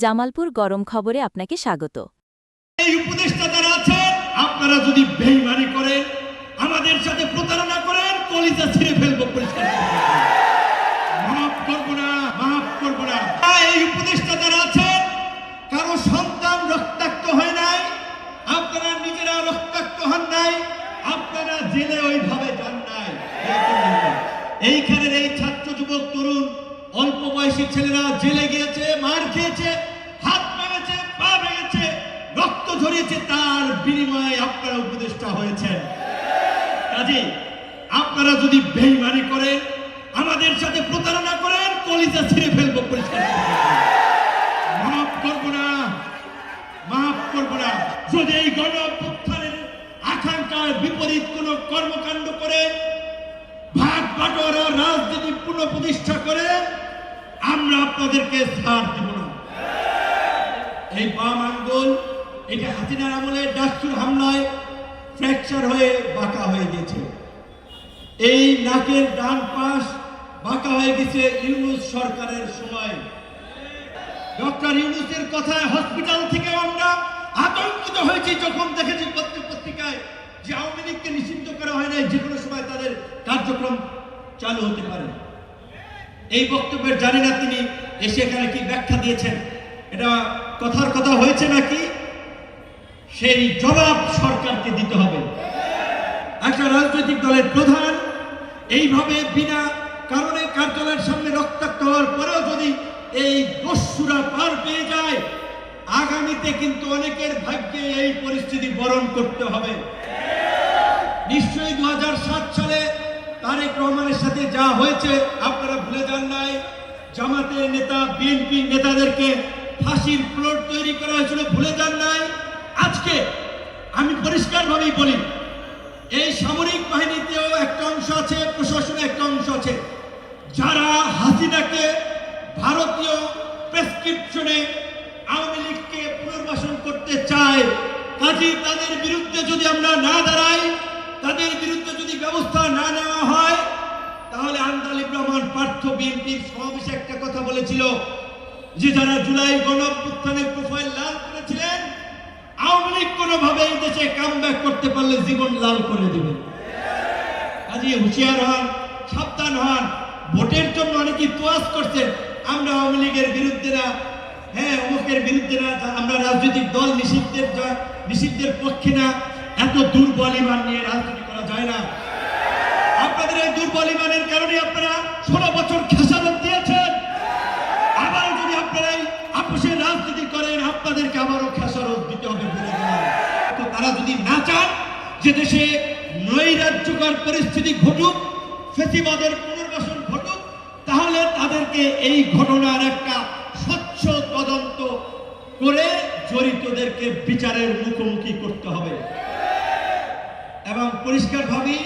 জামালপুর গরম খবরে আপনাকে স্বাগত। এই উপদেষ্টা যারা আছেন, আপনারা যদি বেঈমানি করেন, আমাদের সাথে প্রতারণা করেন, কলিজা ছিঁড়ে ফেলবো, পরিষ্কার মাফ করবো না, মাফ করবো না। এই উপদেষ্টা যারা আছেন, কারো সন্তান রক্তাক্ত হয় নাই, আপনারা নিজেরা রক্তাক্ত হন নাই, আপনারা জেলে ওইভাবে যান নাই। এইখানের এই ছাত্র যুবক তরুণ অল্প বয়সী ছেলেরা জেলে গিয়েছে, মার খেয়েছে, হাত ভেঙেছে, পা ভেঙেছে, রক্ত ঝরিয়েছে, তার বিনিময়ে আপনারা উপদেষ্টা হয়েছেন। কাজে আপনারা যদি বেঈমানি করেন, আমাদের সাথে প্রতারণা করেন, কলিজা ছিঁড়ে ফেলবো, পরিষ্কার মাফ করবো না, মাফ করবো না। যদি এই গণ অভ্যুত্থানের আকাঙ্ক্ষার বিপরীত কোন কর্মকাণ্ড করে, ভাগ বাটোয়ারা রাজনীতি পুনঃপ্রতিষ্ঠা করে, আমরা আপনাদেরকে ছাড় দেব না। এই বাম আঙ্গুল, এটা হাসিনার আমলে ডাকসুর হামলায় ফ্র্যাকচার হয়ে বাঁকা হয়ে গেছে। এই নাকের ডান পাশ বাঁকা হয়ে গেছে ইউনূস সরকারের সময়। ডক্টর ইউনূসের কথায় হসপিটাল থেকে আমরা আতঙ্কিত হয়েছি যখন দেখেছি পত্রিকায় যে আওয়ামী লীগকে নিষিদ্ধ করা হয় নাই, যে কোনো সময় তাদের কার্যক্রম চালু হতে পারে। এই বক্তব্যের জানি না তিনি এসে এখানে কি ব্যাখ্যা দিয়েছেন, এটা কথার কথা হয়েছে নাকি, সেই জবাব সরকারকে দিতে হবে। একটা রাজনৈতিক দলের প্রধান এইভাবে বিনা কারণে কার্যালয়ের সামনে রক্তাক্ত হওয়ার পরেও যদি এই দস্যুরা পার পেয়ে যায়, আগামীতে কিন্তু অনেকের ভাগ্যে এই পরিস্থিতি বরণ করতে হবে। নিশ্চয়ই 2007 সালে তারেক রহমানের সাথে যা হয়েছে আপনারা ভুলে যান নাই। জামাতের নেতা, বিএনপি নেতাদেরকে ফাঁসির প্লট তৈরি করা হয়েছিল, ভুলে যান নাই। আজকে আমি পরিষ্কারভাবেই বলি, এই সামরিক বাহিনীতেও একটা অংশ আছে, প্রশাসনে একটা অংশ আছে, যারা হাসিনাকে ভারতীয় প্রেসক্রিপশনে আওয়ামী লীগকে পুনর্বাসন করতে চায়। কাজী তাদের বিরুদ্ধে যদি আমরা না দাঁড়াই, তাদের বিরুদ্ধে যদি ব্যবস্থা না নেওয়া হয়, তাহলে আন্দালিব রহমান পার্থ বিএনপির সমাবেশে একটা কথা বলেছিল যে যারা জুলাই গণ অভ্যুত্থানের প্রোফাইল লাল করেছিলেন, আওয়ামী লীগ কোনোভাবে এই দেশে কামব্যাক করতে পারলে জীবন লাল করে দেবে। কাজে হুঁশিয়ার হন, সাবধান হন। ভোটের জন্য অনেকেই তোয়াজ করছেন, আমরা আওয়ামী লীগের বিরুদ্ধে না, হ্যাঁ অমুকের বিরুদ্ধে না, আমরা রাজনৈতিক দল নিষিদ্ধের পক্ষে না। এত দুর্বল ইমান নিয়ে রাজনীতি করা যায় না। আপনাদের এই দুর্বল ইমানের কারণে আপনারা 16 বছর খেসারত দিয়েছেন। আবার যদি আপনারা আপোষের রাজনীতি করেন, আপনাদেরকে আবারও খেসারত দিতে হবে। তো তারা যদি না চান যে দেশে নৈরাজ্যকর পরিস্থিতি ঘটুক, ফ্যাসিবাদের পুনর্বাসন ঘটুক, তাহলে তাদেরকে এই ঘটনার একটা স্বচ্ছ তদন্ত করে জড়িতদেরকে বিচারের মুখোমুখি করতে হবে। এবং পরিষ্কারভাবে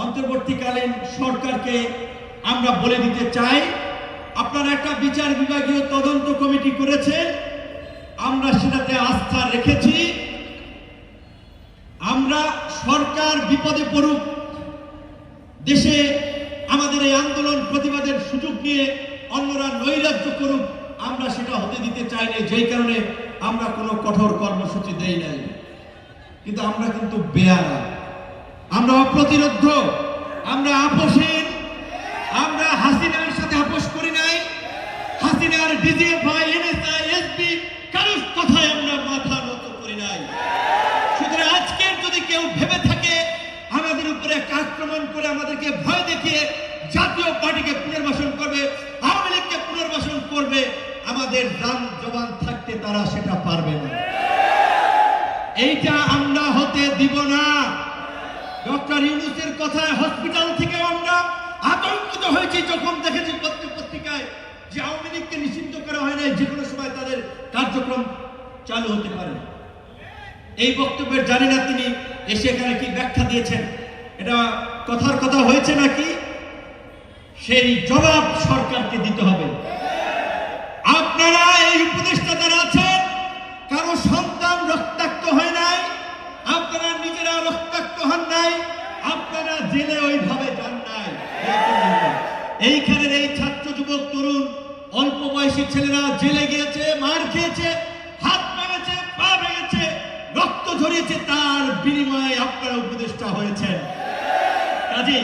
অন্তর্বর্তীকালীন সরকারকে আমরা বলে দিতে চাই, আপনারা একটা বিচার বিভাগীয় তদন্ত কমিটি করেছেন, আমরা সেটাতে আস্থা রেখেছি। আমরা সরকার বিপদে পড়ুক, দেশে আমাদের এই আন্দোলন প্রতিবাদের সুযোগ নিয়ে অন্যরা নৈরাজ্য করুক, আমরা সেটা হতে দিতে চাই না। যেই কারণে আমরা কোনো কঠোর কর্মসূচি দেই নাই। কিন্তু আমরা কিন্তু বেয়ারা, আমরা অপ্রতিরোধ, আমরা আপোষহীন। আমরা হাসিনার সাথে আপোষ করি নাই। হাসিনার ডিজিএফআই, এনএসআই, এসপি কারোর কথায় আমরা মাথা নত করি নাই। সুতরাং আজকের যদি কেউ ভেবে থাকে আমাদের উপরে একটা আক্রমণ করে আমাদেরকে ভয় দেখিয়ে জাতীয় পার্টিকে পুনর্বাসন করবে, আওয়ামী লীগকে পুনর্বাসন করবে, আমাদের জান জবান থাকতে তারা সেটা পারবে না। এইটা আমরা হতে দিব না। ডক্টর ইউনূসের কথায় হসপিটাল থেকে আমরা আতঙ্কিত হয়েছি যখন দেখেছি পত্রিকায় যে আওয়ামী লীগকে নিষিদ্ধ করা হয় নাই, যে কোনো সময় তাদের কার্যক্রম চালু হতে পারে। এই বক্তব্যের জানি না তিনি এসে এখানে কি ব্যাখ্যা দিয়েছেন, এটা কথার কথা হয়েছে নাকি, সেই জবাব সরকারকে দিতে হবে। আপনারা এই উপদেষ্টা যারা আছেন, কারো সন্তান রক্তাক্ত হয় নাই, আপনারা নিজেরা রক্তাক্ত হন নাই, আপনারা জেলে ওইভাবে যান নাই। এইখানের এই ছাত্র যুবক তরুণ অল্প বয়সী ছেলেরা জেলে গিয়েছে, মার খেয়েছে, হাত ভেঙেছে, পা ভেঙেছে, রক্ত ঝরিয়েছে, তার বিনিময়ে আপনারা উপদেষ্টা হয়েছেন। কাজে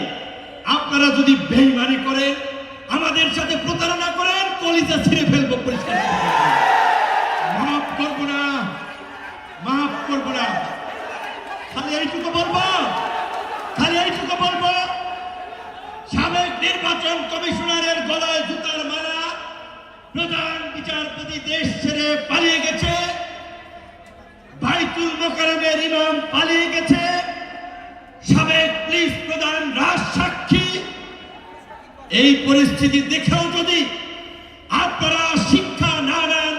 আপনারা যদি বেঈমানি করেন, আমাদের সাথে প্রতারণা করেন, কলিজা ছিঁড়ে ফেলবো, পরিষ্কার করে বলবো। মাফ করবো না, মাফ করবো না। খালি এইটুকু বলবো, খালি এইটুকু বলবো, সাবেক নির্বাচন কমিশনারের গলায় জুতার মালা, প্রধান বিচারপতি দেশ ছেড়ে পালিয়ে গেছে, বাইতুল মোকাররমের ইমাম পালিয়ে গেছে, সাবেক পুলিশ প্রধান রাজ সাক্ষী। এই পরিস্থিতি দেখেও যদি আপনারা শিক্ষা না নেন,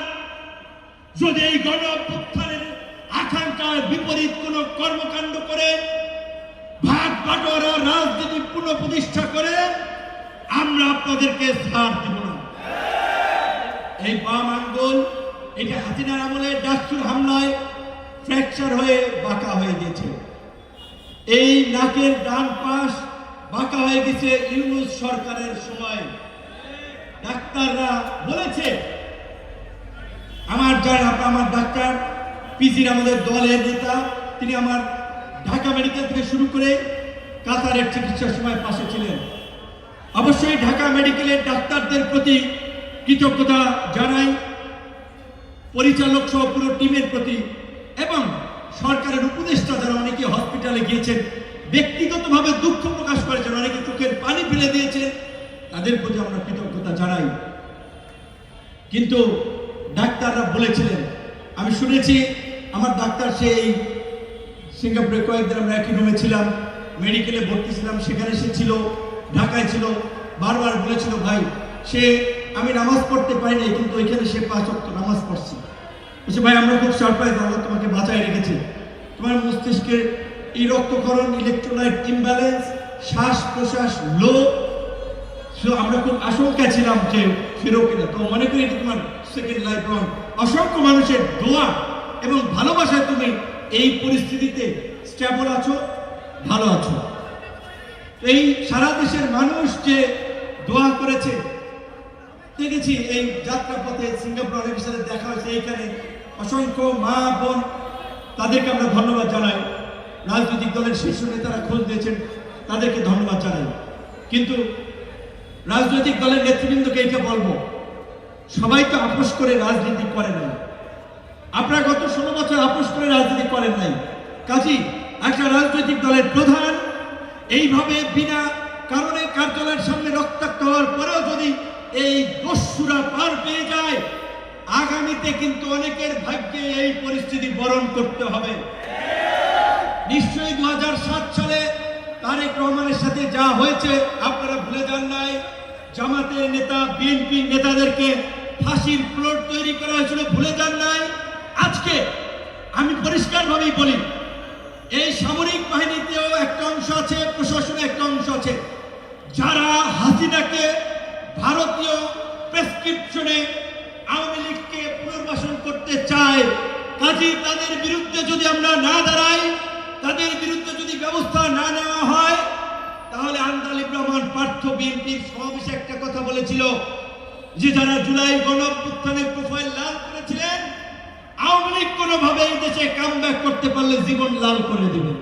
যদি এই গণ অভ্যুত্থানের আকাঙ্ক্ষার বিপরীত কোন কর্মকাণ্ড করে ভাগ বাটোয়ারা রাজনীতি পুনঃপ্রতিষ্ঠা করে, আমরা আপনাদেরকে ছাড় দেব না। এই বাম আঙ্গুল, এটা হাসিনার আমলে ডাকসুর হামলায় ফ্র্যাকচার হয়ে বাঁকা হয়ে গেছে। এই নাকের ডান পাশ বাঁকা হয়ে গেছে ইউনূস সরকারের সময়। ডাক্তাররা বলেছে, আমার ডাক্তার পিজির আমাদের দলের নেতা, তিনি আমার ঢাকা মেডিকেল থেকে শুরু করে কাতারের চিকিৎসার সময় পাশে ছিলেন। অবশ্যই ঢাকা মেডিকেলের ডাক্তারদের প্রতি কৃতজ্ঞতা জানাই, পরিচালক সহ পুরো টিমের প্রতি, এবং সরকারের উপদেষ্টা যারা অনেকে হসপিটালে গিয়েছেন, ব্যক্তিগতভাবে দুঃখ প্রকাশ করেছেন, অনেকে চোখের পানি ফেলে দিয়েছেন, তাদের প্রতি আমরা কৃতজ্ঞতা জানাই। কিন্তু ডাক্তাররা বলেছিলেন, আমি শুনেছি, আমার ডাক্তার সেই সিঙ্গাপুরে কয়েকদিন আমরা একই রুমে ছিলাম, মেডিকেলে ভর্তি ছিলাম, সেখানে সে ছিল, ঢাকায় ছিল, বারবার বলেছিল, ভাই সে আমি নামাজ পড়তে পারি নাই, কিন্তু ওইখানে সে 5 ওয়াক্ত নামাজ পড়ছে। বলছে, ভাই আমরা খুব সারপ্রাইজ, আল্লাহ তোমাকে বাঁচায় রেখেছে, তোমার মস্তিষ্কের এই রক্তক্ষরণ, ইলেকট্রোলাইট ইমব্যালেন্স, শ্বাস প্রশ্বাস লো, আমরা খুব আশঙ্কা ছিলাম যে ফেরো কিনা, তো মনে করি এটা তোমার সেকেন্ড লাইফ রাউন্ড। অসংখ্য মানুষের দোয়া এবং ভালোবাসায় তুমি এই পরিস্থিতিতে স্টেবল আছো, ভালো আছো। এই সারা দেশের মানুষ যে দোয়া করেছে, দেখেছি এই যাত্রাপথে সিঙ্গাপুর অনেকের সাথে দেখা হয়েছে, এইখানে অসংখ্য মা বোন, তাদেরকে আমরা ধন্যবাদ জানাই। রাজনৈতিক দলের শীর্ষ নেতারা খোঁজ দিয়েছেন, তাদেরকে ধন্যবাদ জানাই। কিন্তু রাজনৈতিক দলের নেতৃবৃন্দকে এইটা বলবো, সবাই তো আপোষ করে রাজনীতি করে নাই। আপনারা গত 16 বছর আপোষ করে রাজনীতি করেন নাই। কাজী একটা রাজনৈতিক দলের প্রধান এইভাবে বিনা কারণে কার্যালয়ের সামনে রক্তাক্ত হওয়ার পরেও যদি এই দস্যুরা পার পেয়ে যায়, আগামীতে কিন্তু অনেকের ভাগ্যে এই পরিস্থিতি বরণ করতে হবে। নিশ্চয়ই 2007 সালে তারেক রহমানের সাথে যা হয়েছে আপনারা ভুলে যান নাই। জামাতের নেতা, বিএনপির নেতাদেরকে ফাঁসির প্লট তৈরি করা হয়েছিল, ভুলে যান নাই। আজকে আমি পরিষ্কারভাবেই বলি, এই সামরিক বাহিনীতেও একটা অংশ আছে, প্রশাসনে একটা অংশ আছে, যারা হাসিনাকে ভারতীয় প্রেসক্রিপশনে আওয়ামী লীগকে পুনর্বাসন করতে চায়। কাজী তাদের বিরুদ্ধে যদি আমরা না দাঁড়াই, তাদের বিরুদ্ধে যদি ব্যবস্থা না নেওয়া হয়, তাহলে আন্দালিব রহমান পার্থ বিএনপির সমাবেশে একটা কথা বলেছিল যে যারা জুলাই গণঅভ্যুত্থানে প্রোফাইল লাল করেছিলেন, আওয়ামী লীগ কোনোভাবে এই দেশে কামব্যাক করতে পারলে জীবন লাল করে দেবে।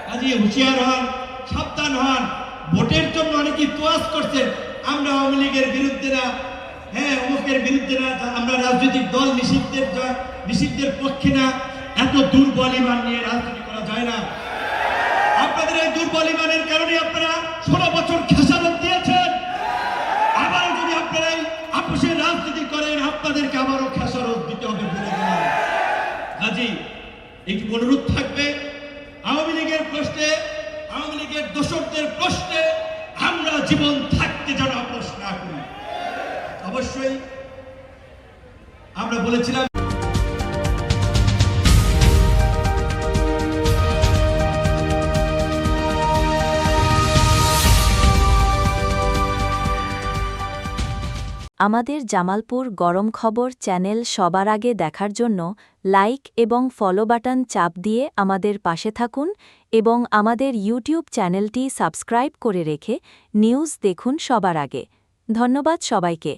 কাজী হুঁশিয়ার হন, সাবধান হন। ভোটের জন্য অনেকেই তোয়াজ করছেন, আমরা আওয়ামী লীগের বিরুদ্ধে না, হ্যাঁ অমুকের বিরুদ্ধে না, আমরা রাজনৈতিক দল নিষিদ্ধের পক্ষে না। এত দুর্বল ইমান নিয়ে রাজনীতি করা যায় না। আপনাদের এই দুর্বল ইমানের কারণে আপনারা 16 বছর খেসারত দিয়েছেন। আবারও যদি আপনারা আপোষের রাজনীতি করেন, আপনাদেরকে আবারও খেসারত দিতে হবে বলে দিলাম। কাজী একটু অনুরোধ থাকবে, আওয়ামী লীগের প্রশ্নে, আওয়ামী লীগের দোষকদের প্রশ্নে আমরা জীবন থাকতে যেন আপোষ না করি। অবশ্যই আমরা বলেছিলাম আমাদের জামালপুর গরম খবর চ্যানেল সবার আগে দেখার জন্য লাইক এবং ফলো বাটন চাপ দিয়ে আমাদের পাশে থাকুন এবং আমাদের ইউটিউব চ্যানেলটি সাবস্ক্রাইব করে রেখে নিউজ দেখুন সবার আগে। ধন্যবাদ সবাইকে।